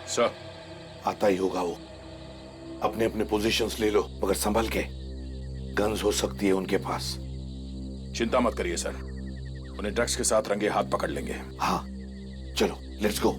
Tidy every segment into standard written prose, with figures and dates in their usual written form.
Sir आता ही होगा वो। अपने अपने पोजीशंस ले लो, मगर संभल के। गन्स हो सकती है उनके पास। चिंता मत करिए सर, उन्हें ड्रग्स के साथ रंगे हाथ पकड़ लेंगे। हाँ चलो, लेट्स गो।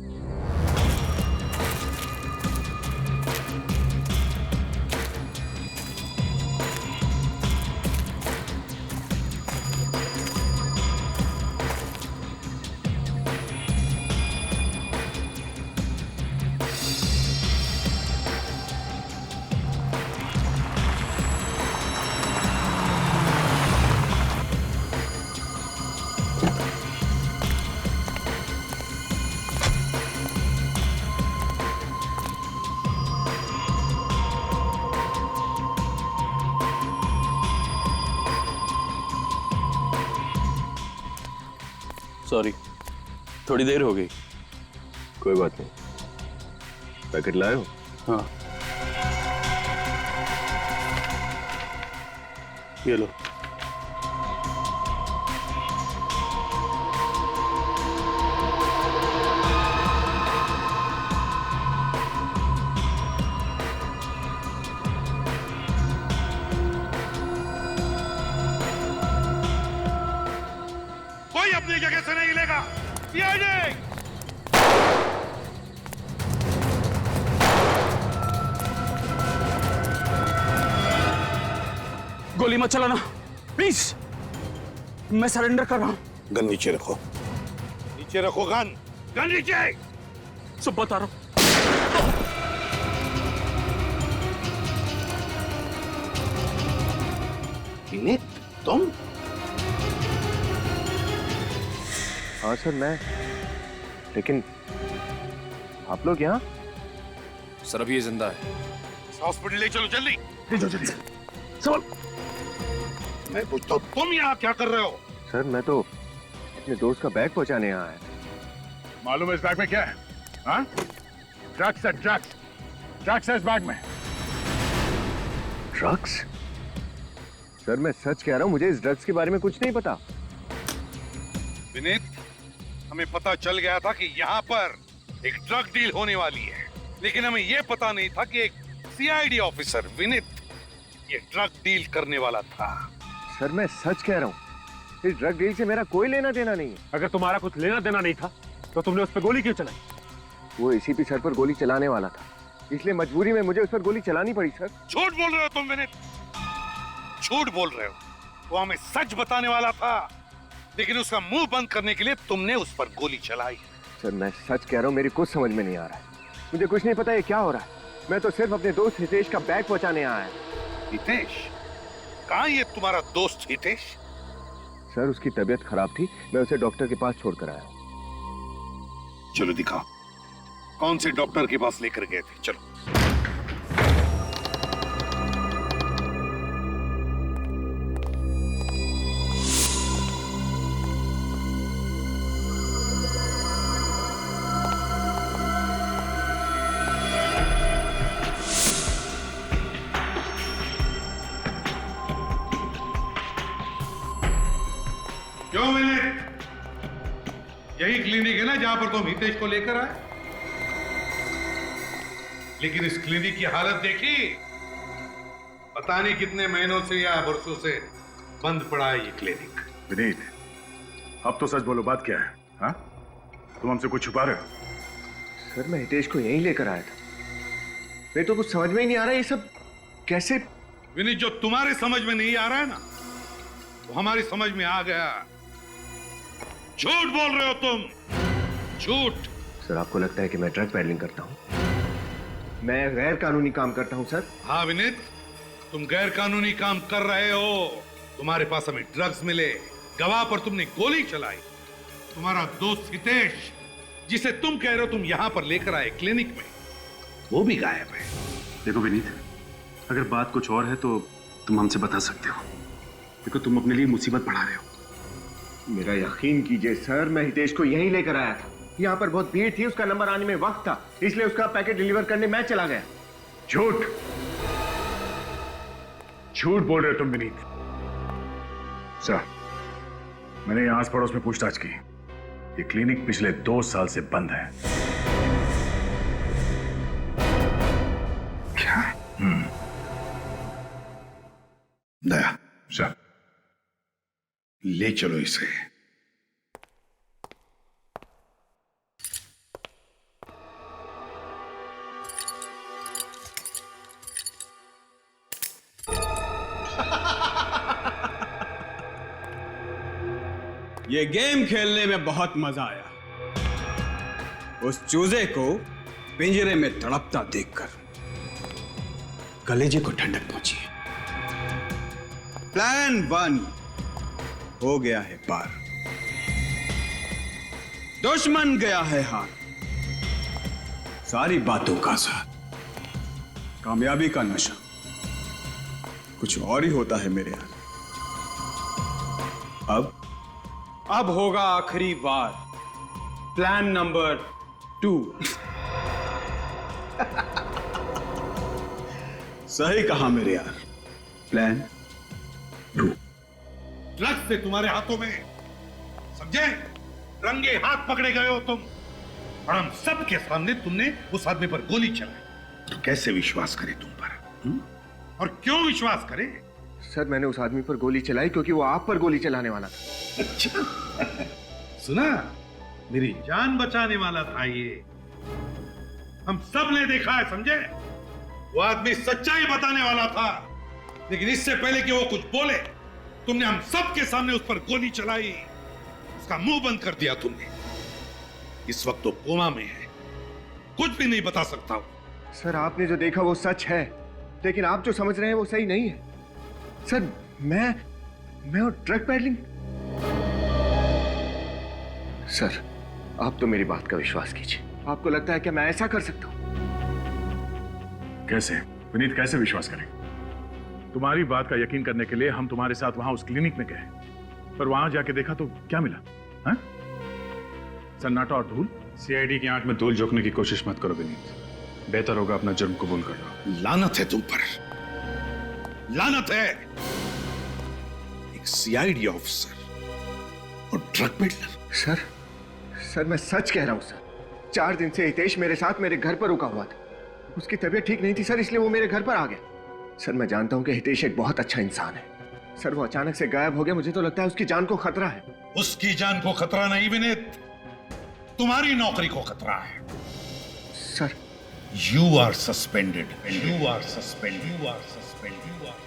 सॉरी, थोड़ी देर हो गई। कोई बात नहीं। पैकेट लाए हो? हाँ, ये लो। कोई अपनी जगह से नहीं हिलेगा। सीआईडी! गोली मत चलाना प्लीज, मैं सरेंडर कर रहा हूं। गन नीचे रखो। नीचे रखो गन। गन नीचे। सब बता रहा हूं। विनीत, तुम? हाँ सर, मैं। लेकिन आप लोग यहाँ? सर अभी ये जिंदा है। हॉस्पिटल ले चलो जल्दी। ले जाओ जल्दी। संभल। मैं पूछता हूँ तुम यहाँ क्या कर रहे हो? सर मैं तो अपने दोस्त का बैग पहुंचाने यहाँ आया। मालूम है इस बैग में क्या है? हाँ? ड्रग्स है, ड्रग्स। ड्रग्स है इस बैग में। ड्रग्स? सर मैं सच कह रहा हूँ, मुझे इस ड्रग्स के बारे में कुछ नहीं पता। विनीत, हमें पता चल गया था कि यहाँ पर एक ड्रग डील होने वाली है, लेकिन हमें यह पता नहीं था कि एक सीआईडी ऑफिसर विनीत ये ड्रग डील करने वाला था। सर मैं सच कह रहा हूँ, इस ड्रग डील से मेरा कोई लेना देना नहीं है। अगर तुम्हारा कुछ लेना देना नहीं था तो तुमने उस पर गोली क्यों चलाई? वो एसीपी सर पर गोली चलाने वाला था, इसलिए मजबूरी में मुझे उस पर गोली चलानी पड़ी। सर झूठ बोल रहे हो तुम विनीत, झूठ बोल रहे हो। वो हमें सच बताने वाला था, लेकिन उसका मुंह बंद करने के लिए तुमने उस पर गोली चलाई। सर मैं सच कह रहा हूँ, मेरी कुछ समझ में नहीं आ रहा है। मुझे कुछ नहीं पता ये क्या हो रहा है। मैं तो सिर्फ अपने दोस्त हितेश का बैग पहुंचाने आया। हितेश? कहाँ ये तुम्हारा दोस्त हितेश? सर उसकी तबीयत खराब थी, मैं उसे डॉक्टर के पास छोड़कर आया। चलो दिखाओ, कौन से डॉक्टर के पास लेकर गए थे? चलो। क्यों विनीत? यही क्लिनिक है ना जहां पर तुम हितेश को लेकर आए? लेकिन इस क्लिनिक की हालत देखी? पता नहीं कितने महीनों से या वर्षों से बंद पड़ा है ये क्लिनिक। विनीत, अब तो सच बोलो, बात क्या है? हाँ? तुम हमसे कुछ छुपा रहे हो? सर मैं हितेश को यहीं लेकर आया था। मेरे तो कुछ समझ में ही नहीं आ रहा ये सब कैसे। विनीत, जो तुम्हारे समझ में नहीं आ रहा है ना, वो हमारी समझ में आ गया। झूठ बोल रहे हो तुम, झूठ। सर आपको लगता है कि मैं ड्रग पेडलिंग करता हूँ? मैं गैर कानूनी काम करता हूँ सर। हाँ विनीत, तुम गैर कानूनी काम कर रहे हो। तुम्हारे पास हमें ड्रग्स मिले, गवाह पर तुमने गोली चलाई। तुम्हारा दोस्त हितेश, जिसे तुम कह रहे हो तुम यहां पर लेकर आए क्लिनिक में, वो भी गायब है। देखो विनीत, अगर बात कुछ और है तो तुम हमसे बता सकते हो। देखो तुम अपने लिए मुसीबत बढ़ा रहे हो। मेरा यकीन कीजिए सर, मैं हितेश को यहीं लेकर आया था। यहाँ पर बहुत भीड़ थी, उसका नंबर आने में वक्त था, इसलिए उसका पैकेट डिलीवर करने मैं चला गया। झूठ, झूठ बोल रहे हो तुम विनीत। सर, मैंने यहाँ आस पड़ोस में पूछताछ की। ये क्लिनिक पिछले 2 साल से बंद है। दया सर, ले चलो इसे। ये गेम खेलने में बहुत मजा आया। उस चूजे को पिंजरे में तड़पता देखकर कलेजे को ठंडक पहुंची है। प्लान 1 हो गया है पार, दुश्मन गया है हार। सारी बातों का साथ कामयाबी का नशा कुछ और ही होता है मेरे यहाँ। अब होगा आखिरी बार, प्लान नंबर 2। सही कहा मेरे यार, प्लान 2। ड्रग्स से तुम्हारे हाथों में, समझे? रंगे हाथ पकड़े गए हो तुम, और हम सबके सामने तुमने उस आदमी पर गोली चलाई। तो कैसे विश्वास करे तुम पर? और क्यों विश्वास करे? सर मैंने उस आदमी पर गोली चलाई क्योंकि वो आप पर गोली चलाने वाला था। सुना, मेरी जान बचाने वाला था ये। हम सब ने देखा है, समझे? वो आदमी सच्चाई बताने वाला था, लेकिन इससे पहले कि वो कुछ बोले तुमने हम सब के सामने उस पर गोली चलाई, उसका मुंह बंद कर दिया तुमने। इस वक्त तो कोमा में है, कुछ भी नहीं बता सकता हूं। सर आपने जो देखा वो सच है, लेकिन आप जो समझ रहे हैं वो सही नहीं है। सर मैं और ड्रग पेडलिंग। सर आप तो मेरी बात का विश्वास कीजिए। आपको लगता है कि मैं ऐसा कर सकता हूं? कैसे विनीत, कैसे विश्वास करें? तुम्हारी बात का यकीन करने के लिए हम तुम्हारे साथ वहां उस क्लिनिक में गए, पर वहां जाके देखा तो क्या मिला? हाँ? सन्नाटा और धूल। सीआईडी की आंख में धूल झोंकने की कोशिश मत करो विनीत, बेहतर होगा अपना जुर्म कबूल कर लो। लानत है तुम पर, लानत है। एक सीआईडी ऑफिसर और ड्रग पेडलर। सर मैं सच कह रहा हूं सर। 4 दिन से हितेश मेरे साथ मेरे घर पर रुका हुआ था। उसकी तबीयत ठीक नहीं थी सर, इसलिए वो मेरे घर पर आ गया। सर मैं जानता हूं कि हितेश एक बहुत अच्छा इंसान है। सर वो अचानक से गायब हो गया, मुझे तो लगता है उसकी जान को खतरा है। उसकी जान को खतरा नहीं विनीत, तुम्हारी नौकरी को खतरा है। Sir you are suspended, you are suspend, you are suspend, you are.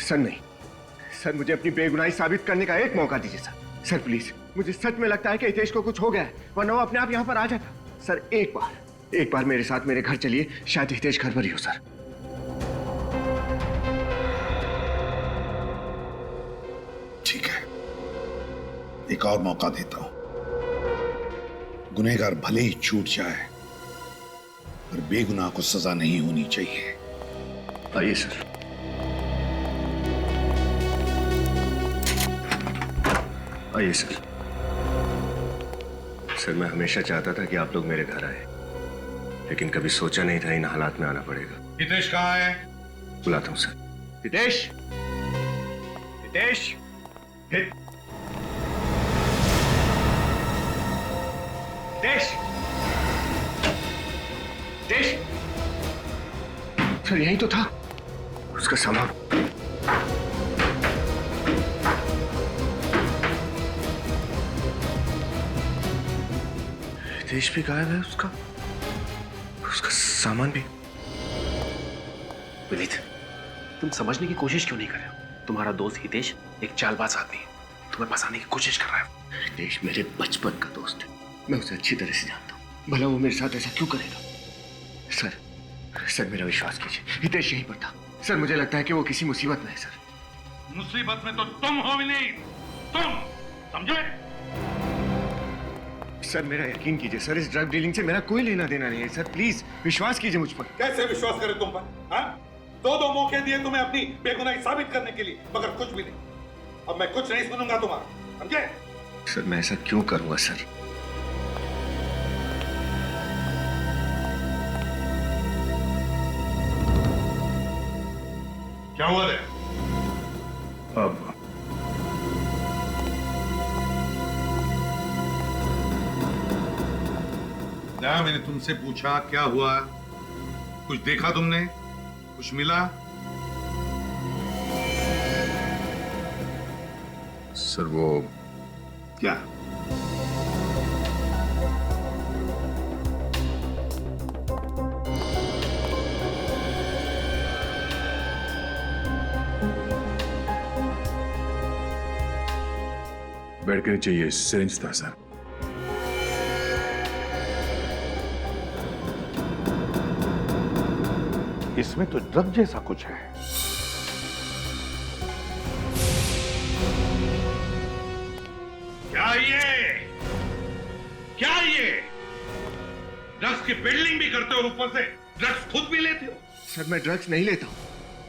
Sir नहीं सर, मुझे अपनी बेगुनाही साबित करने का एक मौका दीजिए सर। सर प्लीज, मुझे सच में लगता है कि हितेश को कुछ हो गया है, वरना वो अपने आप यहाँ पर आ जाता। सर एक बार मेरे साथ मेरे घर चलिए, शायद हितेश घर पर ही हो सर। ठीक है, एक और मौका देता हूं। गुनहगार भले ही छूट जाए, पर बेगुनाह को सजा नहीं होनी चाहिए। आइए सर। आइए सर। सर मैं हमेशा चाहता था कि आप लोग मेरे घर आए, लेकिन कभी सोचा नहीं था इन हालात में आना पड़ेगा। हितेश कहाँ है? बुलाता हूं सर। हितेश, हितेश, हितेश, हितेश। सर यही तो था उसका सामान। हितेश भी गायब है, उसका सामान भी। विनीत, तुम समझने की कोशिश क्यों नहीं कर रहे हो? तुम्हारा दोस्त हितेश एक चालबाज आदमी है, तुम्हें फंसाने की कोशिश कर रहा है। हितेश मेरे बचपन का दोस्त है, मैं उसे अच्छी तरह से जानता हूँ। भला वो मेरे साथ ऐसा क्यों करेगा? सर मेरा विश्वास कीजिए, हितेश यहीं पर था। सर मुझे लगता है कि वो किसी मुसीबत में है। सर मुसीबत में तो तुम हो विनीत, तुम समझे? सर मेरा यकीन कीजिए सर, इस ड्रग डीलिंग से मेरा कोई लेना देना नहीं है। सर प्लीज विश्वास कीजिए मुझ पर। कैसे विश्वास करे तुम पर? हाँ? 2 मौके दिए तुम्हें अपनी बेगुनाही साबित करने के लिए, मगर कुछ भी नहीं। अब मैं कुछ नहीं सुनूंगा तुम्हारा, समझे? सर मैं ऐसा क्यों करूंगा सर? क्या हुआ है? अब क्या मैंने तुमसे पूछा क्या हुआ? कुछ देखा तुमने? कुछ मिला? सर वो क्या? बेड के नीचे ये सिरिंज था सर। इसमें तो ड्रग जैसा कुछ है। क्या ये ड्रग्स की बिल्डिंग भी करते हो, ऊपर से ड्रग्स खुद भी लेते हो? सर मैं ड्रग्स नहीं लेता हूँ।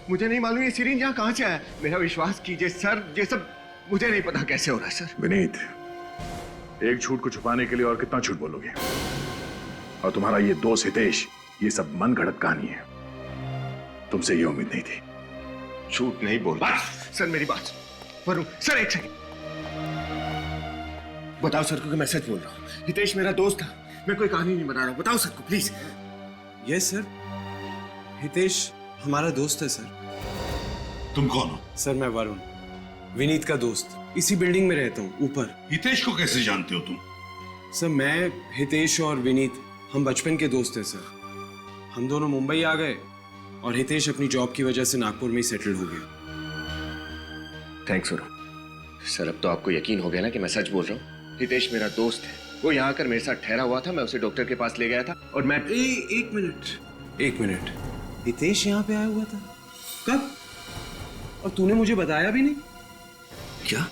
मुझे नहीं मालूम ये सिरिंज यहाँ कहाँ से आया। मेरा विश्वास कीजिए सर, ये सब मुझे नहीं पता कैसे हो रहा है सर। विनीत, एक झूठ को छुपाने के लिए और कितना झूठ बोलोगे? और तुम्हारा ये दोस्त हितेश, ये सब मन गढ़ंत कहानी है। तुमसे ये उम्मीद नहीं थी। झूठ नहीं बोल सर, मेरी बात वरुण सर, एक सेकंड बताओ सर को कि मैं सच बोल रहा हूँ। हितेश मेरा दोस्त था, मैं कोई कहानी नहीं बना रहा हूँ। बताओ सर को प्लीज। यस सर, हितेश हमारा दोस्त है सर। तुम कौन हो? सर मैं वरुण, विनीत का दोस्त। इसी बिल्डिंग में रहता हूँ ऊपर। हितेश को कैसे जानते हो तुम? सर मैं, हितेश और विनीत हम बचपन के दोस्त हैं सर। हम दोनों मुंबई आ गए और हितेश अपनी जॉब की वजह से नागपुर में ही सेटल हो गया। थैंक्स वरुण। सर अब तो आपको यकीन हो गया ना कि मैं सच बोल रहा हूँ। हितेश मेरा दोस्त है, वो यहाँ आकर मेरे साथ ठहरा हुआ था, मैं उसे डॉक्टर के पास ले गया था और मैं एक मिनट, हितेश यहाँ पे आया हुआ था? कब? और तूने मुझे बताया भी नहीं? क्या?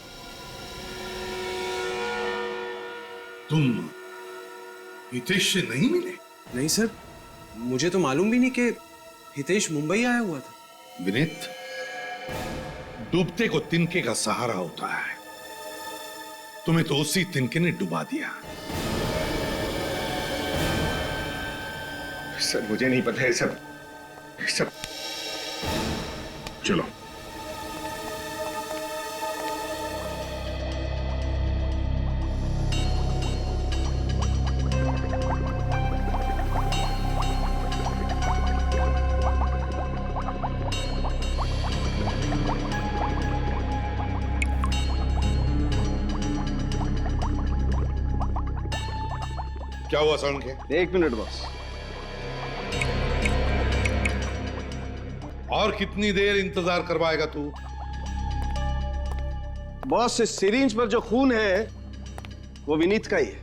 तुम हितेश से नहीं मिले? नहीं सर, मुझे तो मालूम भी नहीं कि हितेश मुंबई आया हुआ था। विनीत, डूबते को तिनके का सहारा होता है। तुम्हें तो उसी तिनके ने डुबा दिया। सर मुझे नहीं पता है सब। चलो। क्या हुआ सरण के? 1 मिनट बस। और कितनी देर इंतजार करवाएगा तू? बॉस, इस सिरिंज पर जो खून है वो विनीत का ही है।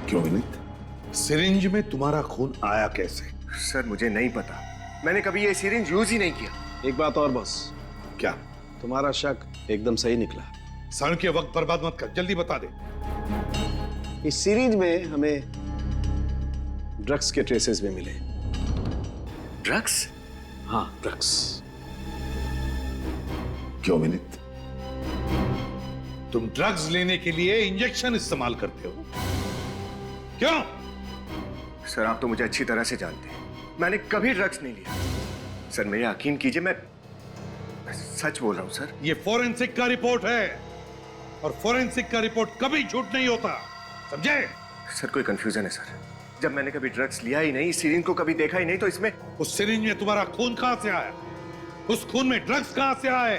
क्यों विनीत? सिरिंज में तुम्हारा खून आया कैसे? सर मुझे नहीं पता, मैंने कभी ये सिरिंज यूज ही नहीं किया। एक बात और बॉस, क्या? तुम्हारा शक एकदम सही निकला। सरण के वक्त बर्बाद मत कर, जल्दी बता दे। इस सीरीज में हमें ड्रग्स के ट्रेसेस भी मिले। ड्रग्स? हाँ, ड्रग्स। क्यों विनीत? तुम ड्रग्स लेने के लिए इंजेक्शन इस्तेमाल करते हो, क्यों? सर आप तो मुझे अच्छी तरह से जानते हैं, मैंने कभी ड्रग्स नहीं लिया। सर मेरे यकीन कीजिए, मैं सच बोल रहा हूं सर। ये फोरेंसिक का रिपोर्ट है और फोरेंसिक का रिपोर्ट कभी झूठ नहीं होता, समझे? सर कोई कंफ्यूजन है सर, जब मैंने कभी ड्रग्स लिया ही नहीं, इस सिरिंज को कभी देखा ही नहीं, तो इसमें उस सिरिंज में तुम्हारा खून कहां से आया? उस खून में ड्रग्स कहां से आए?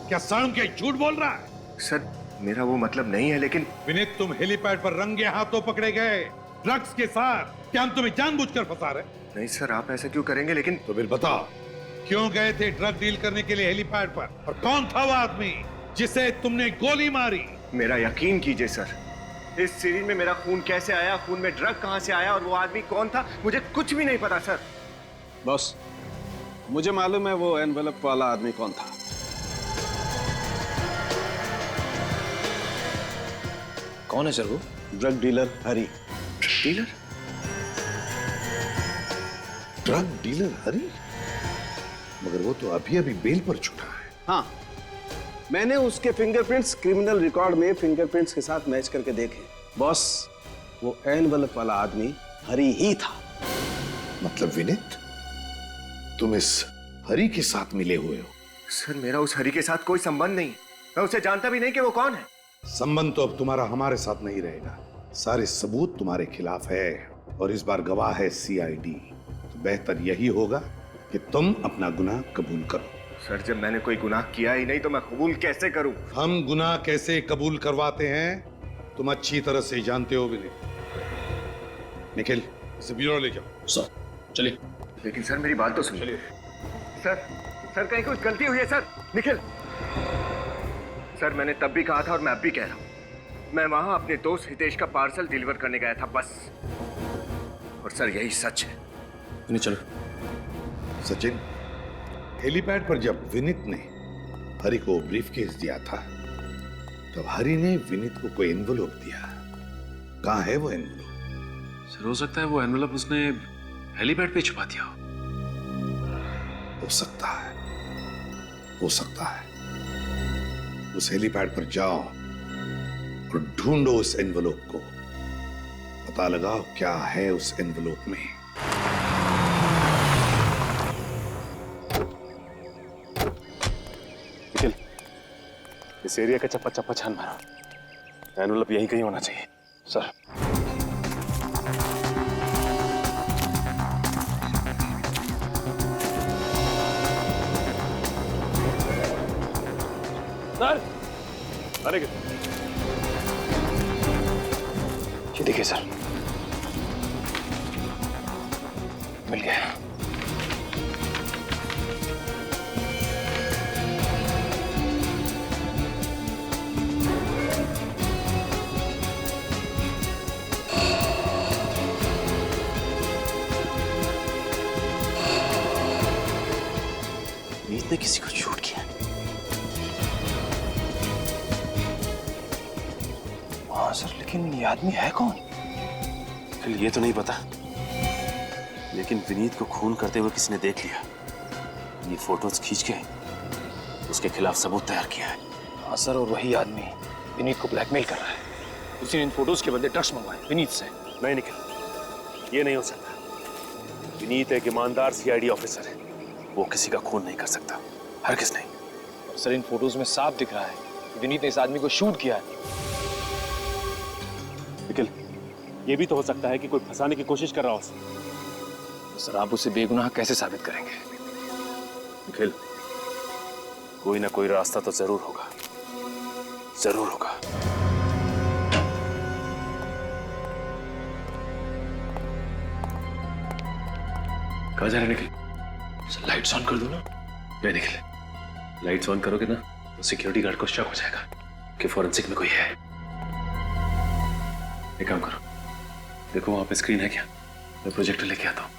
क्या सरण के झूठ बोल रहा है? सर मेरा वो मतलब नहीं है, लेकिन विनीत तुम हेलीपैड पर रंगे हाथों पकड़े गए ड्रग्स के साथ। क्या हम तुम्हें जानबूझकर फंसा रहे? नहीं सर, आप ऐसा क्यों करेंगे? लेकिन तो फिर बताओ, क्यों गए थे ड्रग डील करने के लिए हेलीपैड पर? और कौन था वो आदमी जिसे तुमने गोली मारी? मेरा यकीन कीजिए सर, इस सीरीज में मेरा खून कैसे आया, खून में ड्रग कहां से आया और वो आदमी कौन था, मुझे कुछ भी नहीं पता सर। बॉस, मुझे मालूम है वो एनवेलप वाला आदमी कौन था। कौन है सर वो? ड्रग डीलर हरी। डीलर? ड्रग डीलर हरी? मगर वो तो अभी अभी बेल पर छूटा है। हाँ, मैंने उसके फिंगरप्रिंट्स क्रिमिनल रिकॉर्ड में फिंगरप्रिंट्स के साथ मैच करके देखे। बॉस, वो एनवेलप वाला आदमी हरी ही था। मतलब विनीत, तुम इस हरी के साथ मिले हुए हो? सर मेरा उस हरी के साथ कोई संबंध नहीं है, मैं उसे जानता भी नहीं कि वो कौन है। संबंध तो अब तुम्हारा हमारे साथ नहीं रहेगा। सारे सबूत तुम्हारे खिलाफ है और इस बार गवाह है सीआईडी। तो बेहतर यही होगा कि तुम अपना गुनाह कबूल करो। सर, जब मैंने कोई गुनाह किया ही नहीं तो मैं कबूल कैसे करूं? हम गुनाह कैसे कबूल करवाते हैं तुम अच्छी तरह से जानते हो विनय। निखिल, इसे ब्यूरो ले जाओ। सर चलिए। लेकिन सर मेरी बात तो सुनिए। सर कहीं कुछ गलती हुई है सर? निखिल सर, मैंने तब भी कहा था और मैं अब भी कह रहा हूं, मैं वहां अपने दोस्त हितेश का पार्सल डिलीवर करने गया था बस। और सर यही सच है। नहीं चलो। सचिन, हेलीपैड पर जब विनीत ने हरि को ब्रीफकेस दिया था तब हरि ने विनीत को कोई एनवेलप दिया। कहां है वो एनवेलप? सर हो सकता है वो एनवेलप उसने हेलीपैड पे छुपा दिया हो सकता है, हो सकता है। उस हेलीपैड पर जाओ और ढूंढो उस एनवेलप को। पता लगाओ क्या है उस एनवेलप में। निखिल, इस एरिया का चप्पा चप्पा छान मारो। एनवेलप यहीं कहीं होना चाहिए। सर सर, अरे ये देखिए सर, मिल गया। मीत ने किसी को शूट किया। हाँ सर, लेकिन ये आदमी है कौन? फिर ये तो नहीं पता, लेकिन विनीत को खून करते हुए किसी ने देख लिया। ये फोटोज खींच के उसके खिलाफ सबूत तैयार किया है। हाँ सर, और वही आदमी विनीत को ब्लैकमेल कर रहा है। उसी ने इन फोटोज के बदले ड्रग्स मंगवाए विनीत से। नहीं निखिल, ये नहीं हो सकता। विनीत एक ईमानदार सीआईडी ऑफिसर है, वो किसी का खून नहीं कर सकता, हरगिज़ नहीं। सर इन फोटोज में साफ दिख रहा है कि विनीत ने इस आदमी को शूट किया है। निखिल, ये भी तो हो सकता है कि कोई फंसाने की कोशिश कर रहा हो। तो सर आप उसे बेगुनाह कैसे साबित करेंगे? निखिल, कोई ना कोई रास्ता तो जरूर होगा, जरूर होगा। कहाँ जा रहे निखिल? सर लाइट्स ऑन कर दो ना। नहीं निखिल, लाइट्स ऑन करोगे ना तो सिक्योरिटी गार्ड को शक हो जाएगा कि फॉरेंसिक में कोई है। एक काम करो, देखो वहां पे स्क्रीन है क्या? मैं प्रोजेक्टर लेके आता हूं।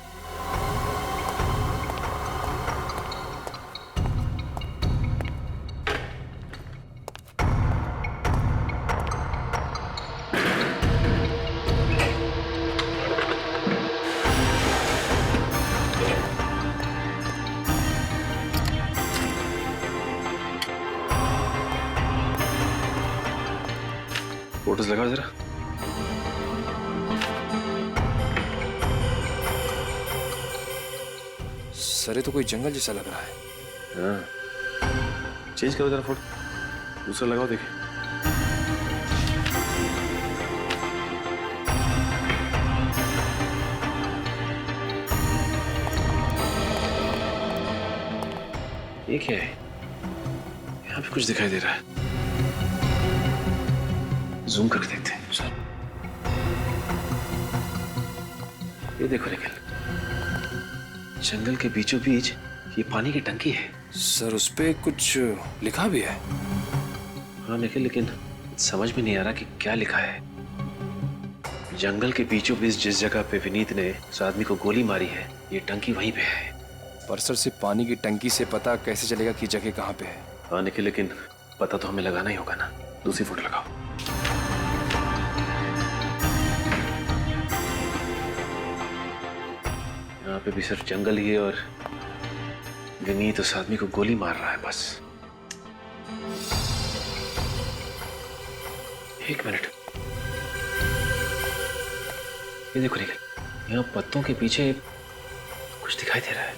फोटोज लगाओ जरा। सर ये तो कोई जंगल जैसा लग रहा है। हाँ, चेंज करो जरा फोटो, दूसरा लगाओ देखिए। ये क्या है? यहाँ पे कुछ दिखाई दे रहा है। जूम करके देखते हैं सर। ये देखो निखिल, जंगल के बीचों बीच ये पानी की टंकी है। सर उस पे कुछ लिखा भी है। हाँ निखिल, लेकिन समझ में नहीं आ रहा कि क्या लिखा है। जंगल के बीचों बीच जिस जगह पे विनीत ने उस आदमी को गोली मारी है, ये टंकी वहीं पे है। पर सर सिर्फ पानी की टंकी से पता कैसे चलेगा कि जगह कहाँ पे है? हाँ निखिल, लेकिन पता तो हमें लगाना ही होगा ना। दूसरी फोटो लगाओ। यहाँ पे भी सिर्फ जंगल ही है और विनीत उस आदमी को गोली मार रहा है बस। एक मिनट, ये देखो निखिल, यहाँ पत्तों के पीछे कुछ दिखाई दे रहा है।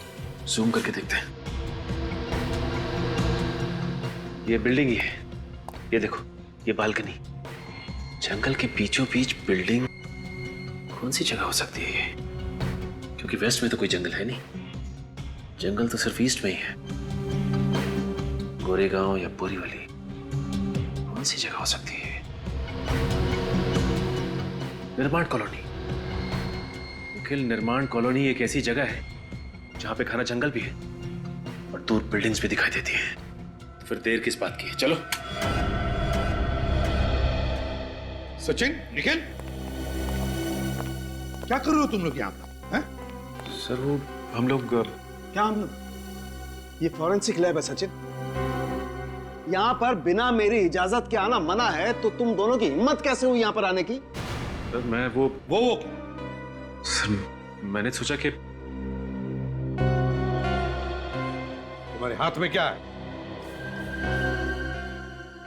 जूम करके देखते हैं। ये बिल्डिंग ही है। ये देखो, ये बालकनी, जंगल के बीचों बीच बिल्डिंग, कौन सी जगह हो सकती है ये? क्योंकि वेस्ट में तो कोई जंगल है नहीं, जंगल तो सिर्फ ईस्ट में ही है। गोरेगांव या बोरीवली, कौन सी जगह हो सकती है? निर्माण कॉलोनी। निखिल, निर्माण कॉलोनी एक ऐसी जगह है जहां पे घना जंगल भी है और दूर बिल्डिंग्स भी दिखाई देती हैं। तो फिर देर किस बात की है? चलो। सचिन, निखिल, क्या कर रहे हो तुम लोग यहाँ पर? सर वो हम लोग क्या हम लोग? ये फॉरेंसिक लैब है सचिन। यहाँ पर बिना मेरी इजाजत के आना मना है, तो तुम दोनों की हिम्मत कैसे हुई यहाँ पर आने की? सर मैं वो क्या? सर मैंने सोचा कि तुम्हारे हाथ में क्या है?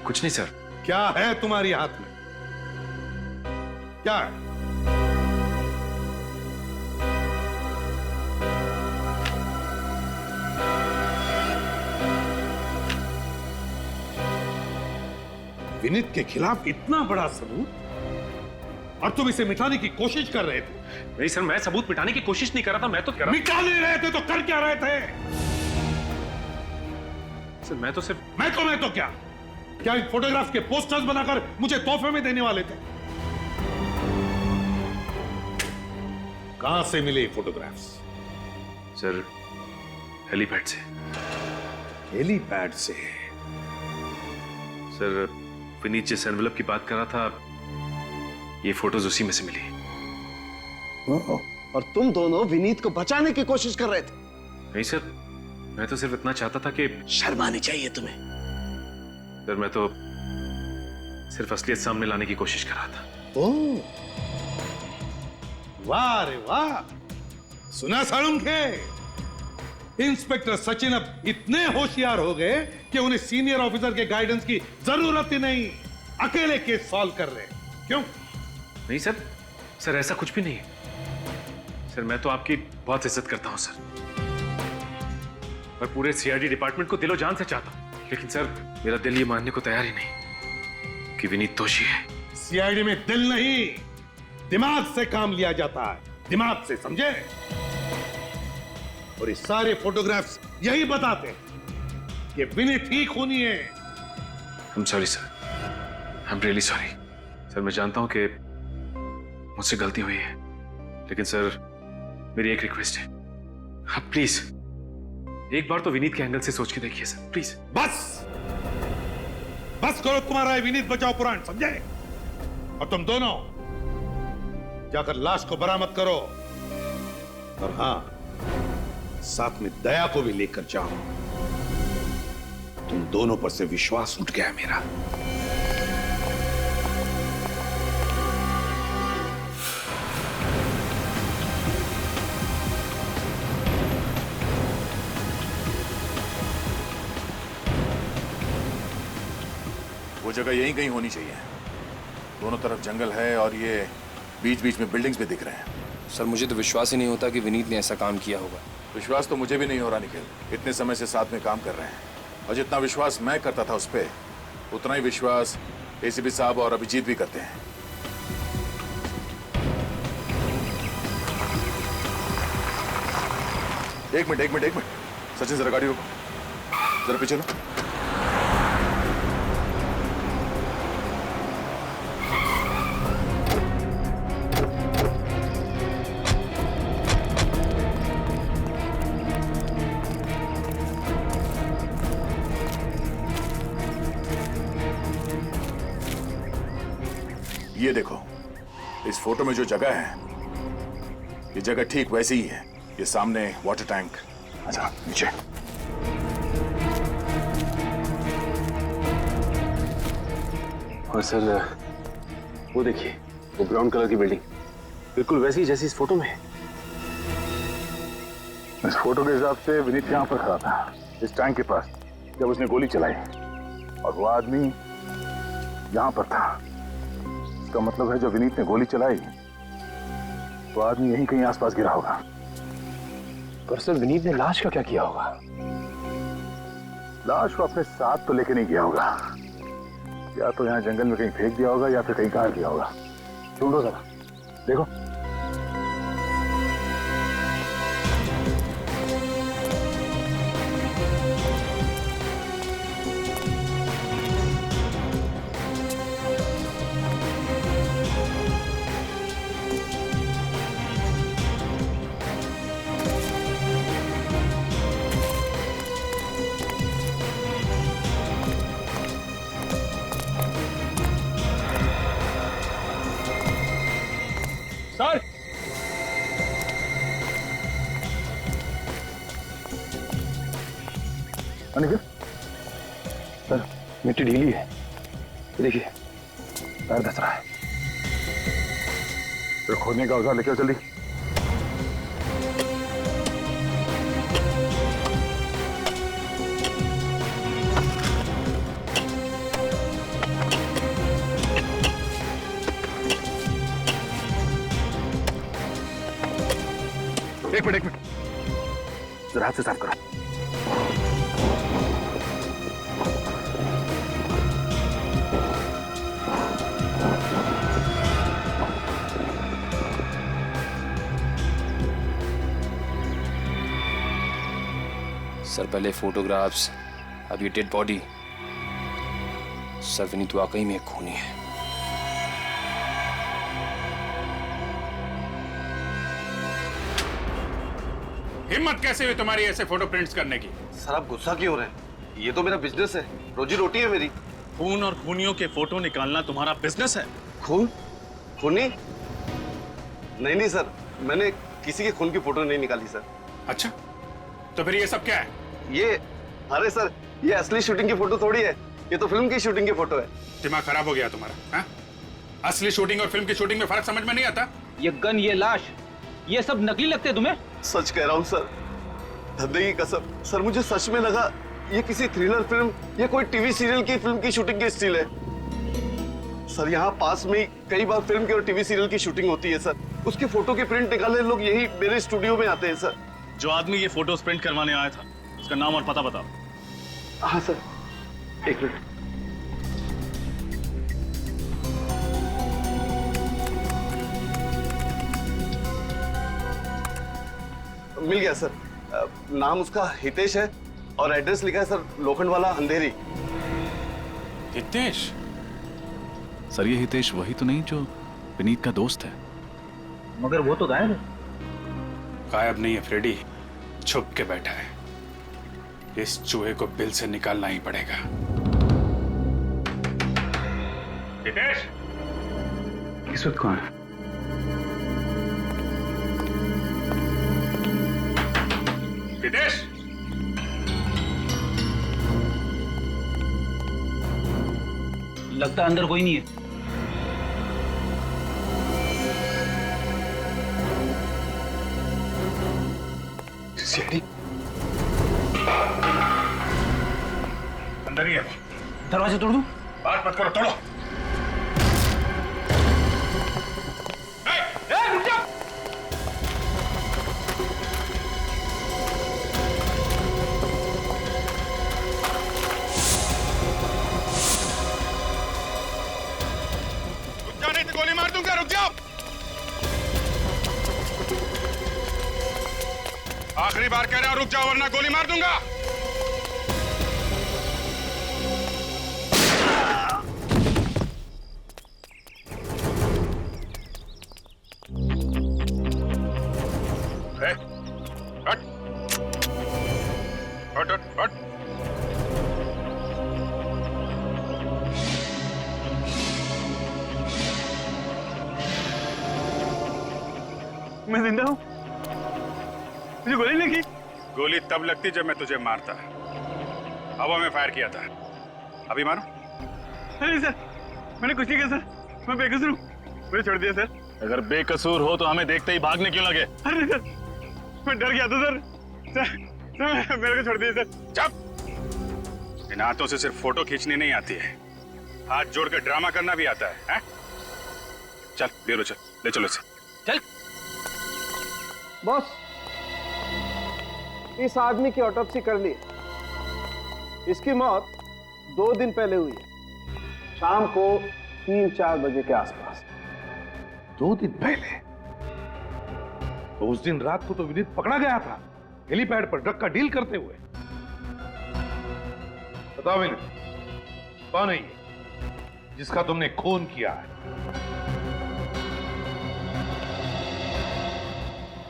कुछ नहीं सर। क्या है तुम्हारे हाथ में? क्या है? विनीत के खिलाफ इतना बड़ा सबूत और तुम इसे मिटाने की कोशिश कर रहे थे। नहीं सर, मैं सबूत मिटाने की कोशिश नहीं कर रहा था, मैं तो कर रहा मिटा नहीं रहे थे तो कर क्या रहे थे? सर मैं तो सिर्फ मैं तो क्या इन फोटोग्राफ के पोस्टर्स बनाकर मुझे तोहफे में देने वाले थे? कहां से मिले फोटोग्राफ्स? सर हेलीपैड से। हेलीपैड से? सर विनीत जिस एनवेलप की बात कर रहा था, ये फोटोज उसी में से मिली। और तुम दोनों विनीत को बचाने की कोशिश कर रहे थे? नहीं सर, मैं तो सिर्फ इतना चाहता था कि शर्म आनी चाहिए तुम्हें। सर मैं तो सिर्फ असलियत सामने लाने की कोशिश कर रहा था। ओह, वाह रे वाह। सुना साळुंखे? इंस्पेक्टर सचिन अब इतने होशियार हो गए कि उन्हें सीनियर ऑफिसर के गाइडेंस की जरूरत ही नहीं, अकेले केस सॉल्व कर रहे। क्यों? नहीं सर, सर ऐसा कुछ भी नहीं है। सर मैं तो आपकी बहुत इज्जत करता हूं सर, मैं पूरे सीआईडी डिपार्टमेंट को दिलो जान से चाहता हूं, लेकिन सर मेरा दिल ये मानने को तैयार ही नहीं कि विनीत दोषी है। सीआईडी में दिल नहीं, दिमाग से काम लिया जाता है, दिमाग से, समझे? और ये सारे फोटोग्राफ्स यही बताते हैं कि विनीत ही खूनी है। I'm sorry sir, I'm really sorry। Sir मैं जानता हूं कि मुझसे गलती हुई है, लेकिन सर मेरी एक रिक्वेस्ट है, आप प्लीज एक बार तो विनीत के एंगल से सोच के देखिए सर, प्लीज। बस करो तुम्हारा विनीत बचाओ पुराण, समझे? और तुम दोनों जाकर लाश को बरामद करो, और हां, साथ में दया को भी लेकर जाओ। तुम दोनों पर से विश्वास उठ गया मेरा। वो जगह यहीं कहीं होनी चाहिए। दोनों तरफ जंगल है और ये बीच बीच में बिल्डिंग्स भी दिख रहे हैं। सर मुझे तो विश्वास ही नहीं होता कि विनीत ने ऐसा काम किया होगा। विश्वास तो मुझे भी नहीं हो रहा निखिल, इतने समय से साथ में काम कर रहे हैं, और जितना विश्वास मैं करता था उस पे, उतना ही विश्वास एसीपी साहब और अभिजीत भी करते हैं। एक मिनट सचिन, जरा गाड़ी रोको, जरा पीछे लो। ये देखो, इस फोटो में जो जगह है, ये जगह ठीक वैसी ही है। ये सामने वाटर टैंक। अच्छा नीचे। और सर वो देखिए, वो ब्राउन कलर की बिल्डिंग बिल्कुल वैसी जैसी इस फोटो में है। इस फोटो के हिसाब से विनीत यहाँ पर खड़ा था, इस टैंक के पास, जब उसने गोली चलाई, और वो आदमी यहाँ पर था। इसका मतलब है जब विनीत ने गोली चलाई तो आदमी यहीं कहीं आसपास गिरा होगा। पर सर विनीत ने लाश का क्या किया होगा? लाश को अपने साथ तो लेके नहीं गया होगा, या तो यहाँ जंगल में कहीं फेंक दिया होगा या फिर कहीं काट दिया होगा। ढूंढो जरा, देखो। सर, अनिकेत, सर मिट्टी ढीली है, देखिए पैर धस रहा है। तो खोदने का औजार लेके आओ जल्दी। एक मिनट जरा हाथ से साफ करो। सर पहले फोटोग्राफ्स, अब ये डेड बॉडी। सर विनीत वाकई में एक खूनी है। हिम्मत कैसे हुई तुम्हारी ऐसे फोटो प्रिंट्स करने की? सर आप गुस्सा क्यों हो रहे हैं? ये तो मेरा बिजनेस है, रोजी रोटी है मेरी। खून और खूनियों के फोटो निकालना तुम्हारा बिजनेस है? खून? खूनी? नहीं सर, मैंने किसी के खून की फोटो नहीं निकाली सर। अच्छा, तो फिर ये सब क्या है? ये, अरे सर, ये असली शूटिंग की फोटो थोड़ी है, ये तो फिल्म की शूटिंग की फोटो है। दिमाग खराब हो गया तुम्हारा? असली शूटिंग और फिल्म की शूटिंग में फर्क समझ में नहीं आता? ये गन, ये लाश, ये सब नकली लगते तुम्हें? सच कह रहा हूँ सर, धंधे की कसम। सर मुझे सच में लगा ये किसी थ्रिलर फिल्म या कोई टीवी सीरियल की फिल्म की शूटिंग की स्टिल है। सर यहाँ पास में कई बार फिल्म की और टीवी सीरियल की शूटिंग होती है सर। उसके फोटो के प्रिंट निकालने लोग यही मेरे स्टूडियो में आते हैं सर। जो आदमी ये फोटोज प्रिंट करवाने आया था, उसका नाम और पता बताओ। हाँ सर, एक मिनट। मिल गया सर, नाम उसका हितेश है और एड्रेस लिखा है सर लोखंड वाला अंधेरी। हितेश? सर ये हितेश वही तो नहीं जो विनीत का दोस्त है? मगर वो तो गायब है। गायब नहीं है फ्रेडी, छुप के बैठा है। इस चूहे को बिल से निकालना ही पड़ेगा। हितेश, इस वक्त कौन है? हितेश, लगता है अंदर कोई नहीं है। सीढ़ी अंदर ही है। दरवाजा तोड़ दूं? बात मत करो, तोड़ो। रुक जा। रुक जा, नहीं तो गोली मार दूंगा। रुक जाओ। आखिरी बार कह रहा हूं, रुक जाओ वरना गोली मार दूंगा। हट हट हट हट। मैं जिंदा हूँ, मुझे गोली लगी। गोली तब लगती जब मैं तुझे मारता। हवा में फायर किया था। अभी मारो। अरे सर, मैंने कुछ नहीं किया सर, मैं बेकसूर हूँ, मुझे छोड़ दिया सर। अगर बेकसूर हो तो हमें देखते ही भागने क्यों लगे? अरे सर, मैं डर गया था सर। सर मेरे को छोड़ दिया सर। चुप। इन हाथों से सिर्फ फोटो खींचनी नहीं आती है, हाथ जोड़कर ड्रामा करना भी आता है? चल ब्यूरो चल, ले चलो इसे। चल। बॉस, इस आदमी की ऑटोप्सी कर ली। इसकी मौत 2 दिन पहले हुई है। शाम को 3-4 बजे के आसपास। 2 दिन पहले? तो उस दिन रात को तो विनीत पकड़ा गया था हेलीपैड पर ड्रग का डील करते हुए। बताओ विनीत, कौन है ये जिसका तुमने खून किया है?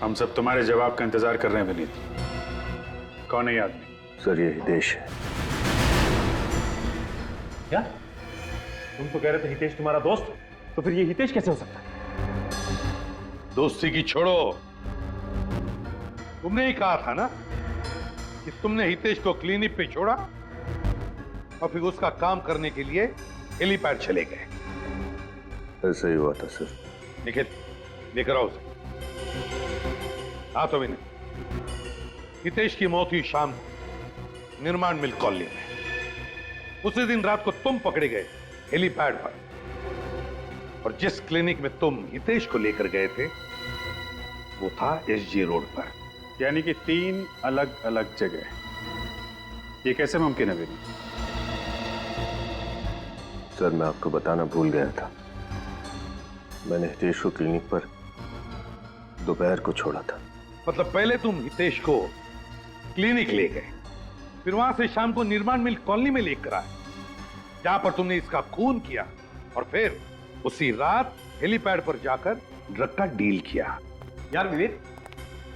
हम सब तुम्हारे जवाब का इंतजार कर रहे हैं विनीत। कौन है ये आदमी? सर ये हितेश है। क्या? तुम तो कह रहे थे हितेश तुम्हारा दोस्त, तो फिर ये हितेश कैसे हो सकता है? दोस्ती की छोड़ो, तुमने ही कहा था ना कि तुमने हितेश को क्लिनिक पे छोड़ा और फिर उसका काम करने के लिए हेलीपैड चले गए। ऐसा ही हुआ था सर। निखिल, लेकर आओ उसे। हाँ तो विनय, हितेश की मौत हुई शाम को निर्माण मिल कॉलोनी में। उसी दिन रात को तुम पकड़े गए हेलीपैड पर, और जिस क्लिनिक में तुम हितेश को लेकर गए थे वो था एसजी रोड पर। यानी कि 3 अलग अलग जगह। ये कैसे मुमकिन है विनीत? सर मैं आपको बताना भूल गया था, मैंने हितेश को क्लिनिक पर दोपहर को छोड़ा था। मतलब पहले तुम हितेश को क्लिनिक ले गए, फिर वहां से शाम को निर्माण मिल कॉलोनी में लेकर आए जहां पर तुमने इसका खून किया, और फिर उसी रात हेलीपैड पर जाकर ड्रग का डील किया। यार विनीत,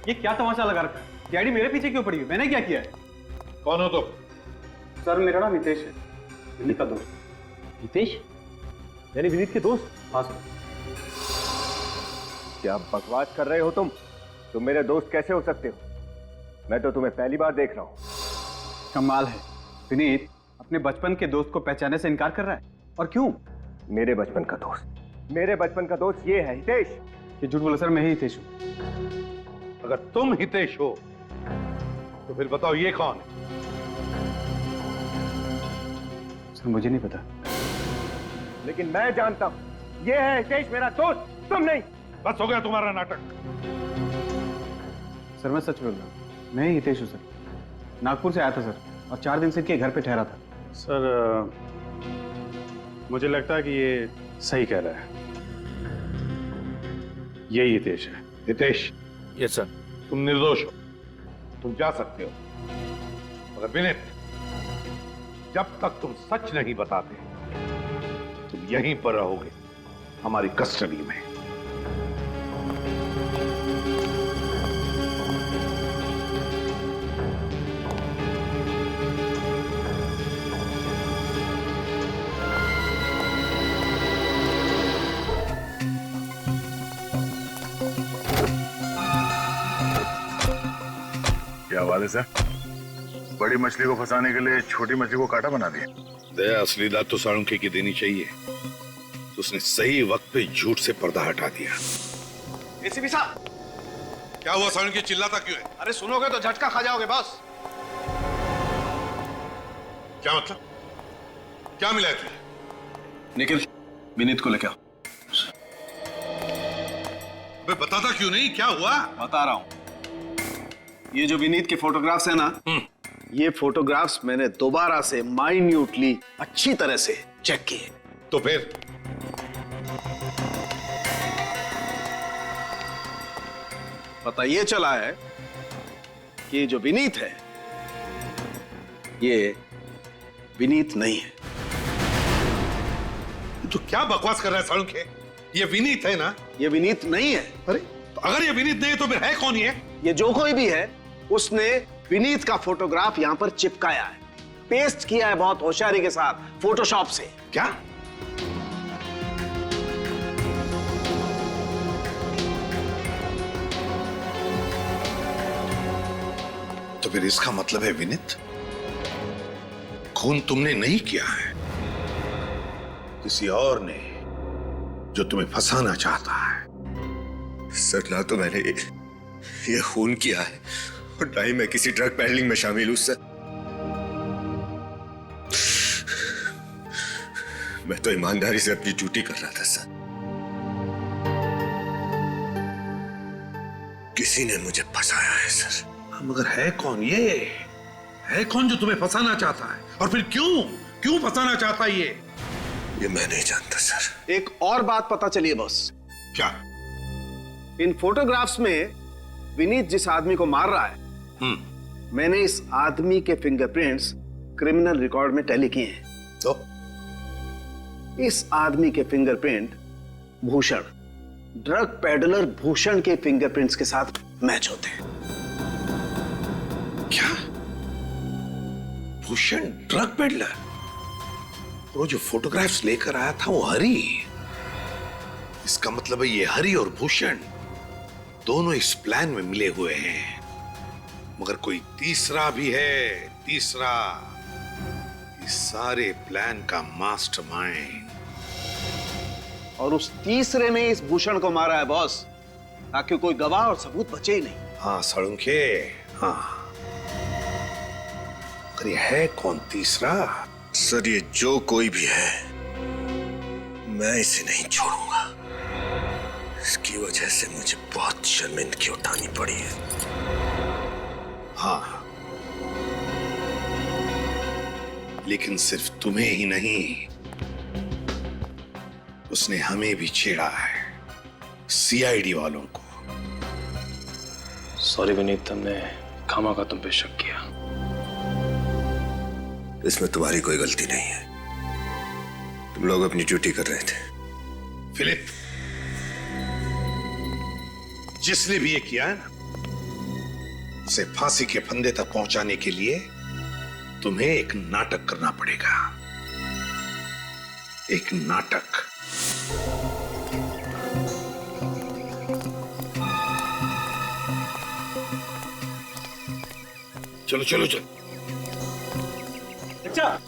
ये क्या तमाशा लगा रखा है? डैडी मेरे पीछे क्यों पड़ी है? मैंने क्या किया है? कौन हो तुम? सर मेरा नाम हितेश है, विनीत का दोस्त। हितेश यानी विनीत के दोस्त? हाँ सर। क्या बकवास कर रहे हो तुम मेरे दोस्त कैसे हो सकते हो? मैं तो तुम्हें पहली बार देख रहा हूं। कमाल है, विनीत अपने बचपन के दोस्त को पहचानने से इनकार कर रहा है। और क्यों? मेरे बचपन का दोस्त ये है हितेश। ये झूठ बोला सर, मैं ही हितेश हूं। अगर तुम हितेश हो तो फिर बताओ ये कौन है? सर मुझे नहीं पता। लेकिन मैं जानता हूं, ये है हितेश मेरा दोस्त, तुम नहीं। बस हो गया तुम्हारा नाटक। सर मैं सच बोल रहा हूँ, मैं ही हितेश हूँ सर। नागपुर से आया था सर, और 4 दिन से इनके घर पे ठहरा था। सर मुझे लगता है कि ये सही कह रहा है। यही हितेश है। Hitesh, yes sir. तुम निर्दोष हो, तुम जा सकते हो। मगर विनीत, जब तक तुम सच नहीं बताते तुम यहीं पर रहोगे हमारी कस्टडी में। क्या बात है सर, बड़ी मछली को फंसाने के लिए छोटी मछली को कांटा बना दिया। दया असली दाद तो साळुंखे की देनी चाहिए, तो उसने सही वक्त पे झूठ से पर्दा हटा दिया। एसीपी साहब, क्या हुआ? साळुंखे चिल्लाता क्यों है? अरे सुनोगे तो झटका खा जाओगे बस। क्या मतलब? क्या मिला है तुझे? निखिल, विनीत को लेके आओ। बे बताता क्यों नहीं? क्या हुआ? बता रहा हूं। ये जो विनीत के फोटोग्राफ्स है ना, ये फोटोग्राफ्स मैंने दोबारा से माइन्यूटली अच्छी तरह से चेक किए। तो फिर पता ये चला है कि ये जो विनीत है ये विनीत नहीं है। तू क्या बकवास कर रहा है साळुंखे? ये विनीत है ना? ये विनीत नहीं है। अरे तो अगर ये विनीत नहीं है तो फिर है कौन ये? ये जो कोई भी है उसने विनीत का फोटोग्राफ यहां पर चिपकाया है, पेस्ट किया है बहुत होशियारी के साथ फोटोशॉप से। क्या? तो फिर इसका मतलब है विनीत, खून तुमने नहीं किया है, किसी और ने, जो तुम्हें फंसाना चाहता है। सर ना तो मैंने ये खून किया है और ना ही मैं किसी ड्रग पैडलिंग में शामिल हूं सर। मैं तो ईमानदारी से अपनी ड्यूटी कर रहा था सर। किसी ने मुझे फंसाया है सर। मगर है कौन ये? है कौन जो तुम्हें फंसाना चाहता है? और फिर क्यों फंसाना चाहता है ये? ये मैं नहीं जानता सर। एक और बात पता चली है बॉस। क्या? इन फोटोग्राफ्स में विनीत जिस आदमी को मार रहा है, मैंने इस आदमी के फिंगरप्रिंट्स क्रिमिनल रिकॉर्ड में टैली किए हैं। तो इस आदमी के fingerprint Bhushan, drug peddler Bhushan के फिंगरप्रिंट्स के साथ मैच होते हैं। क्या? Bhushan drug peddler? वो जो फोटोग्राफ्स लेकर आया था वो हरी। इसका मतलब है ये हरी और भूषण दोनों इस प्लान में मिले हुए हैं। मगर कोई तीसरा भी है, तीसरा। इस सारे प्लान का मास्टरमाइंड। और उस तीसरे ने इस भूषण को मारा है बॉस, ताकि कोई गवाह और सबूत बचे ही नहीं। हाँ सड़ुंखे, हाँ। अगर ये है कौन तीसरा? सर ये जो कोई भी है, मैं इसे नहीं छोड़ूंगा। इसकी वजह से मुझे बहुत शर्मिंदगी उठानी पड़ी है। हाँ, लेकिन सिर्फ तुम्हें ही नहीं, उसने हमें भी छेड़ा है, सीआईडी वालों को। सॉरी विनीत, हमने खामा का तुम पे शक किया। इसमें तुम्हारी कोई गलती नहीं है। तुम लोग अपनी ड्यूटी कर रहे थे। फिलिप, जिसने भी ये किया है ना, उसे फांसी के फंदे तक पहुंचाने के लिए तुम्हें एक नाटक करना पड़ेगा। एक नाटक। चलो चलो चलो। अच्छा,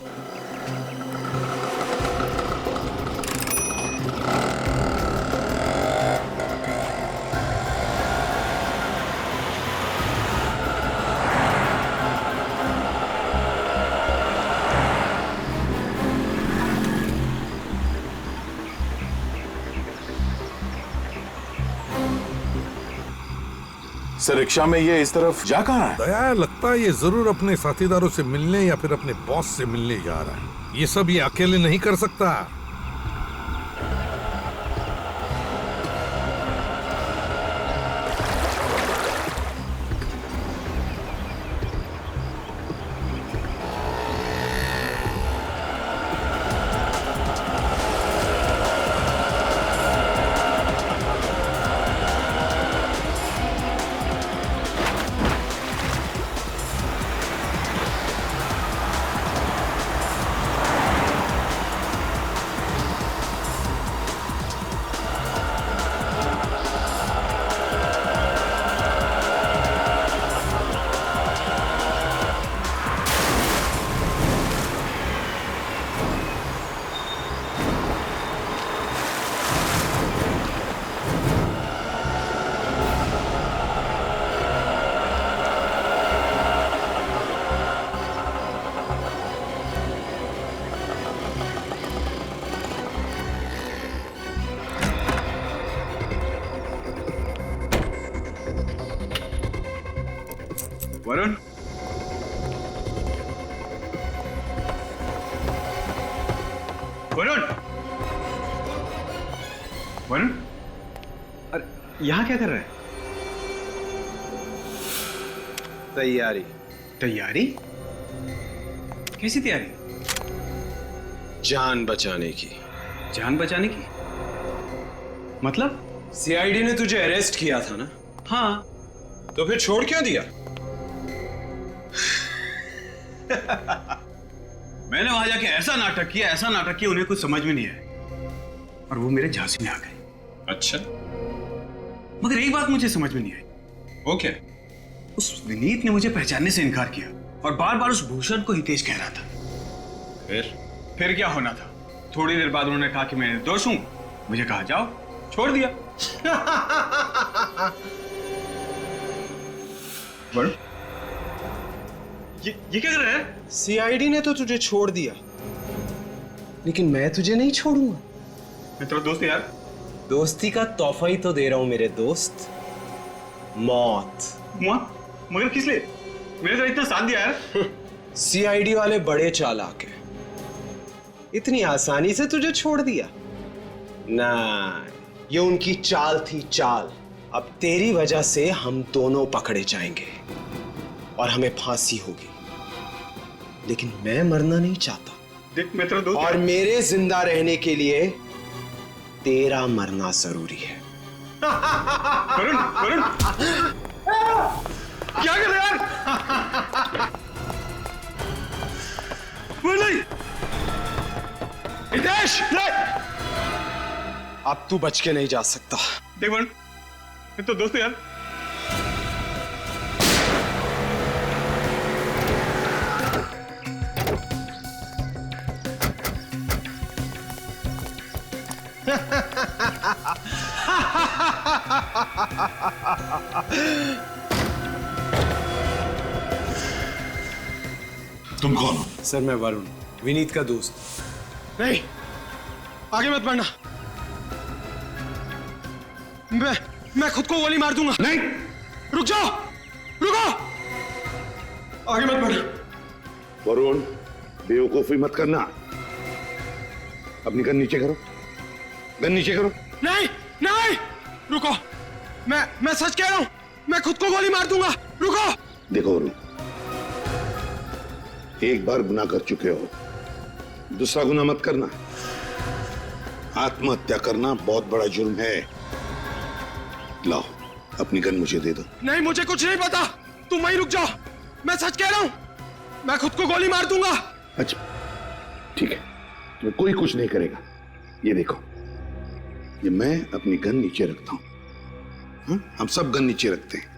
सर रिक्शा में ये इस तरफ जा कहाँ है? दया, लगता है ये जरूर अपने साथीदारों से मिलने या फिर अपने बॉस से मिलने जा रहा है। ये सब ये अकेले नहीं कर सकता। वरुण, वरुण, वरुण, अरे यहां क्या कर रहा है? तैयारी। तैयारी? कैसी तैयारी? जान बचाने की। जान बचाने की? मतलब? सीआईडी ने तुझे अरेस्ट किया था ना? हाँ। तो फिर छोड़ क्यों दिया? मैंने वहां जाके ऐसा नाटक किया उन्हें कुछ समझ में नहीं आया और वो मेरे झांसी में आ गए। अच्छा, मगर एक बात मुझे समझ में नहीं आई। वो क्या? उस विनीत ने मुझे पहचानने से इनकार किया और बार बार उस भूषण को हितेश कह रहा था। फिर क्या होना था? थोड़ी देर बाद उन्होंने कहा कि मैं निर्दोष हूं। मुझे कहा जाओ, छोड़ दिया। बड़ो, ये क्या कर रहा है? सीआईडी ने तो तुझे छोड़ दिया, लेकिन मैं तुझे नहीं छोड़ूंगा। मैं तेरा दोस्त यार। दोस्ती का तोहफा ही तो दे रहा हूं मेरे दोस्त, मौत। मौत? मगर किस लिए? मैंने तो इतना साथ दिया यार। सीआईडी वाले बड़े चालाक हैं। इतनी आसानी से तुझे छोड़ दिया ना। ये उनकी चाल थी, चाल। अब तेरी वजह से हम दोनों पकड़े जाएंगे और हमें फांसी होगी, लेकिन मैं मरना नहीं चाहता। देख मैं तेरा दोस्त, और मेरे जिंदा रहने के लिए तेरा मरना जरूरी है। वरुण, वरुण, क्या कर रहे यार? नहीं, हितेश, अब तू बच के नहीं जा सकता। देख वरुण, मैं तो दोस्त है यार। तुम कौन हो? सर मैं वरुण, विनीत का दोस्त। नहीं, आगे मत बढ़ना। मैं खुद को गोली मार दूंगा। नहीं, रुक जाओ, रुको, आगे मत बढ़ना। वरुण, बेवकूफी मत करना। अपनी गन नीचे करो, गन नीचे करो। नहीं, नहीं, रुको, मैं सच कह रहा हूं, मैं खुद को गोली मार दूंगा। रुको। देखो वरुण, एक बार गुनाह कर चुके हो, दूसरा गुनाह मत करना। आत्महत्या करना बहुत बड़ा जुर्म है। लाओ, अपनी गन मुझे दे दो। नहीं, मुझे कुछ नहीं पता, तुम वहीं रुक जाओ। मैं सच कह रहा हूं, मैं खुद को गोली मार दूंगा। अच्छा ठीक है, तुम्हें कोई कुछ नहीं करेगा। ये देखो, ये मैं अपनी गन नीचे रखता हूं। हम सब गन नीचे रखते हैं।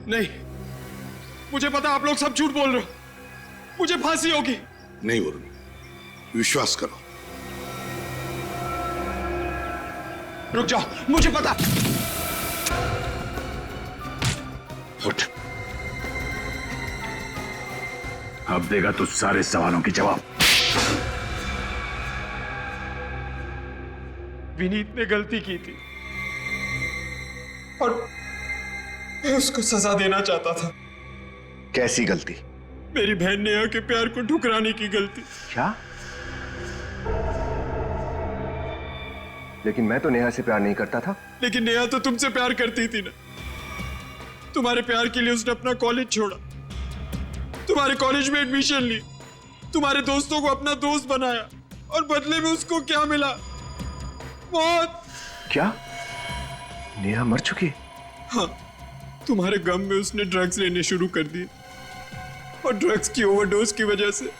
नहीं, मुझे पता आप लोग सब झूठ बोल रहे हो, मुझे फांसी होगी। नहीं वरुण, विश्वास करो। रुक जाओ, मुझे पता। उठ। अब देगा तू सारे सवालों की जवाब। विनीत ने गलती की थी और मैं उसको सजा देना चाहता था। कैसी गलती? मेरी बहन नेहा के प्यार को ठुकराने की गलती। क्या? लेकिन मैं तो नेहा से प्यार नहीं करता था। लेकिन नेहा तो तुमसे प्यार करती थी ना। तुम्हारे प्यार के लिए उसने अपना कॉलेज छोड़ा, तुम्हारे कॉलेज में एडमिशन ली, तुम्हारे दोस्तों को अपना दोस्त बनाया, और बदले में उसको क्या मिला? मौत। क्या? नेहा मर चुकी? हाँ, तुम्हारे गम में उसने ड्रग्स लेने शुरू कर दिए और ड्रग्स की ओवरडोज की वजह से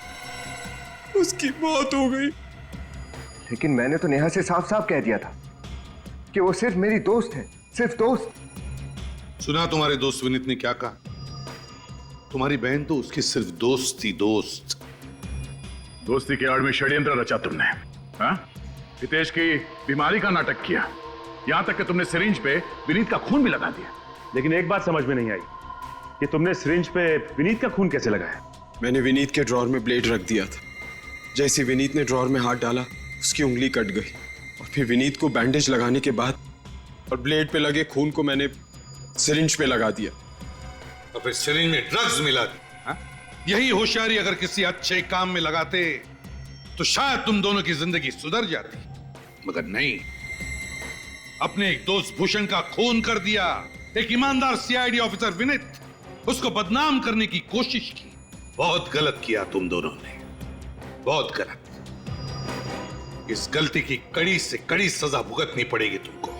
उसकी मौत हो गई। लेकिन मैंने तो नेहा से साफ साफ कह दिया था कि वो सिर्फ मेरी दोस्त है, सिर्फ दोस्त। सुना तुम्हारे दोस्त विनीत ने क्या कहा? तुम्हारी बहन तो उसकी सिर्फ दोस्त थी, दोस्त। दोस्ती के आड़ में षड्यंत्र रचा तुमने, हाँ? हितेश की बीमारी का नाटक किया, यहां तक कि तुमने सिरिंज पे विनीत का खून भी लगा दिया। लेकिन एक बात समझ में नहीं आई कि तुमने सिरिंज पे विनीत का खून कैसे लगाया? मैंने विनीत के ड्रॉर में ब्लेड रख दिया था। जैसे विनीत ने ड्रॉर में हाथ डाला, उसकी उंगली कट गई, और फिर विनीत को बैंडेज लगाने के बाद और ब्लेड पे लगे खून को मैंने सिरिंज पे लगा दिया। और फिर सिरिंज में ड्रग्स मिला दी, हाँ? यही होशियारी अगर किसी अच्छे काम में लगाते तो शायद तुम दोनों की जिंदगी सुधर जाती, मगर नहीं। अपने एक दोस्त भूषण का खून कर दिया, एक ईमानदार सीआईडी ऑफिसर विनीत, उसको बदनाम करने की कोशिश की। बहुत गलत किया तुम दोनों ने, बहुत गलत। इस गलती की कड़ी से कड़ी सजा भुगतनी पड़ेगी तुमको।